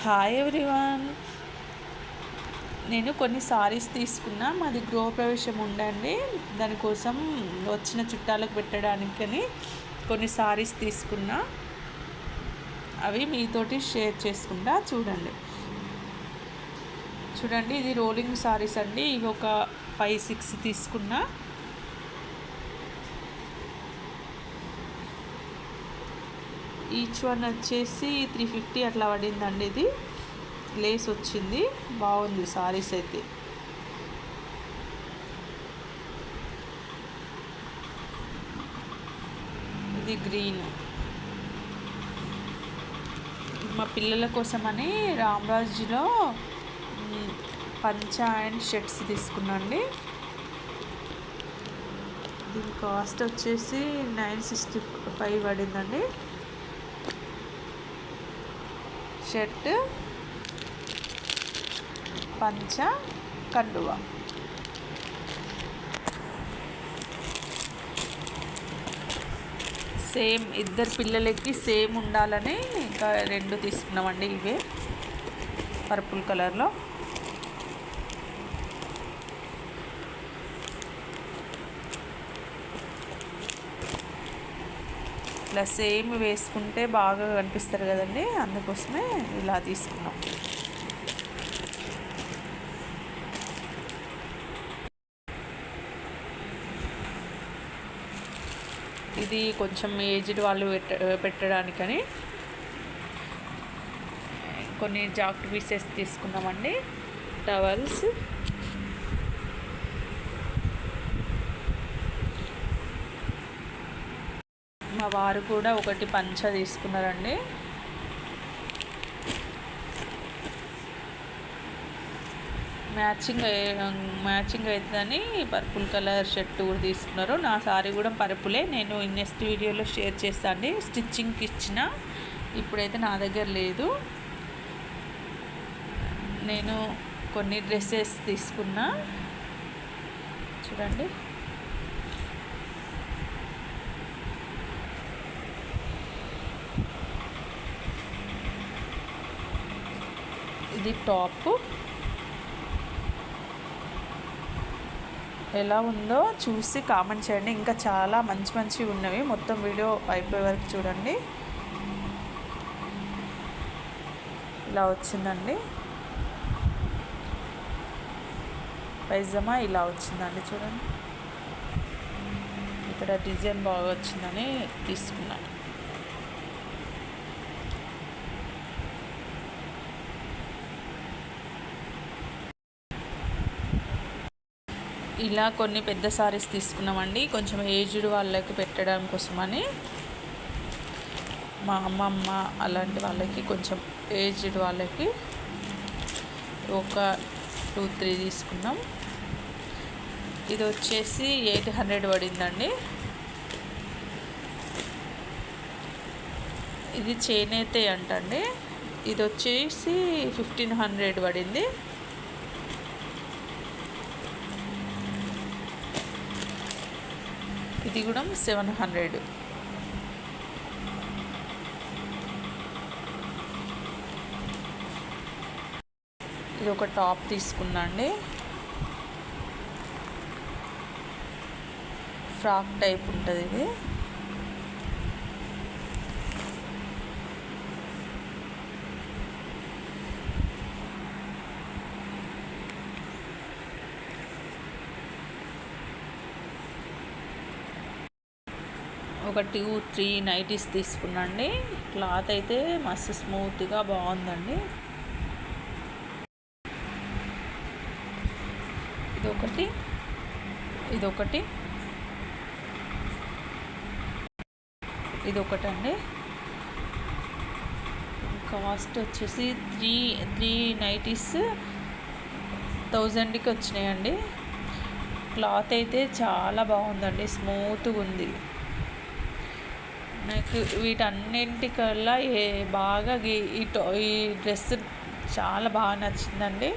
Hi everyone. నేను కొన్ని సారీస్ తీసుకున్నా. మాది గృహప్రవేశం ఉండండి, దానికోసం వచ్చిన చుట్టాలకు పెట్టడానికని కొన్ని సారీస్ తీసుకున్నా. అవి మీతోటి షేర్ చేసుకుంటా. చూడండి, ఇది రోలింగ్ సారీస్ అండి. ఇవి ఒక 5-6 తీసుకున్నా. ఈచ్ వన్ వచ్చేసి 350 అట్లా పడిందండి. ఇది లేస్ వచ్చింది, బాగుంది సారీస్ అయితే. ఇది గ్రీన్. మా పిల్లల కోసమని రామరాజ్లో పంచా అండ్ షర్ట్స్ తీసుకున్నాండి. దీని కాస్ట్ వచ్చేసి 965 పడిందండి. షర్ట్, పంచ, కండువా. సేమ్ ఇద్దరు పిల్లలకి సేమ్ ఉండాలని ఇంకా 2 తీసుకున్నామండి. ఇవే పర్పుల్ కలర్లో. ఇలా సేమ్ వేసుకుంటే బాగా కనిపిస్తారు కదండి, అందుకోసమే ఇలా తీసుకున్నాం. ఇది కొంచెం ఏజ్డ్ వాళ్ళు పెట్టడానికని కొన్ని జాకెట్ పీసెస్ తీసుకున్నామండి. టవల్స్, మా వారు కూడా ఒకటి పంచ తీసుకున్నారండి. మ్యాచింగ్ అవుతుందని పర్పుల్ కలర్ షర్ట్ కూడా తీసుకున్నారు. నా సారీ కూడా పర్పులే. నేను నెక్స్ట్ వీడియోలో షేర్ చేస్తాను అండి. స్టిచ్చింగ్కి ఇచ్చిన, ఇప్పుడైతే నా దగ్గర లేదు. నేను కొన్ని డ్రెస్సెస్ తీసుకున్నా. చూడండి, ఇది టాప్. ఎలా ఉందో చూసి కామెంట్ చేయండి. ఇంకా చాలా మంచి ఉన్నవి. మొత్తం వీడియో అయిపోయే వరకు చూడండి. ఇలా వచ్చిందండి పైజమా, ఇలా వచ్చిందండి. చూడండి, ఇక్కడ డిజైన్ బాగా వచ్చిందని తీసుకున్నాను. ఇలా కొన్ని పెద్ద సారీస్ తీసుకున్నామండి, కొంచెం ఏజ్డ్ వాళ్ళకి పెట్టడం కోసమని. మా అమ్మమ్మ అలాంటి వాళ్ళకి, కొంచెం ఏజ్డ్ వాళ్ళకి ఒక 2-3 తీసుకున్నాం. ఇది వచ్చేసి 800 పడిందండి. ఇది చేనేత అంటండి. ఇది వచ్చేసి 1500 పడింది. ఇది కూడా 700. ఇది ఒక టాప్ తీసుకున్నా అండి, ఫ్రాక్ టైప్ ఉంటుంది ఇది. ఒక 2-3 నైటీస్ తీసుకున్నాండి. క్లాత్ అయితే మస్తు స్మూత్గా బాగుందండి. ఇదొకటి అండి. కాస్ట్ వచ్చేసి 3 నైటీస్ 1000కి వచ్చినాయండి. క్లాత్ అయితే చాలా బాగుందండి, స్మూత్గా ఉంది. నాకు వీటన్నింటికల్లా బాగా ఈ డ్రెస్ చాలా బాగా నచ్చిందండి.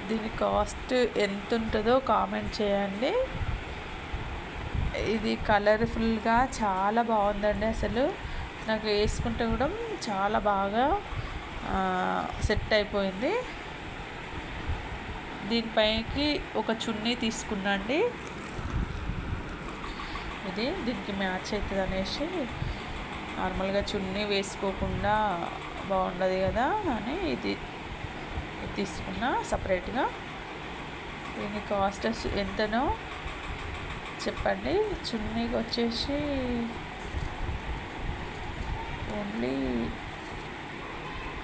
దీని కాస్ట్ ఎంత ఉంటుందో కామెంట్ చేయండి. ఇది కలర్ఫుల్గా చాలా బాగుందండి. అసలు నాకు వేసుకుంటే కూడా చాలా బాగా సెట్ అయిపోయింది. దీనిపైకి ఒక చున్నీ తీసుకున్నా అండి. ఇది దీనికి మ్యాచ్ అవుతుంది అనేసి, నార్మల్గా చున్నీ వేసుకోకుండా బాగుండదు కదా అని ఇది తీసుకున్నా సపరేట్గా. దీని కాస్ట్ ఎంతనో చెప్పండి. చున్నీకి వచ్చేసి ఓన్లీ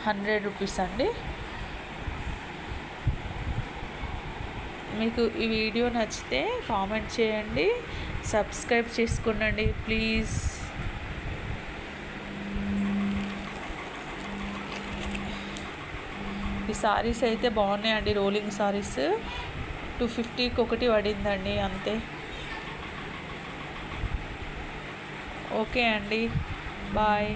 100 రూపీస్ అండి. మీకు ఈ వీడియో నచ్చితే కామెంట్ చేయండి, సబ్స్క్రైబ్ చేసుకోండి ప్లీజ్. ఈ సారీస్ అయితే బాగున్నాయండి, రోలింగ్ సారీస్. 250కి ఒకటి పడిందండి అంతే. ఓకే అండి, బాయ్.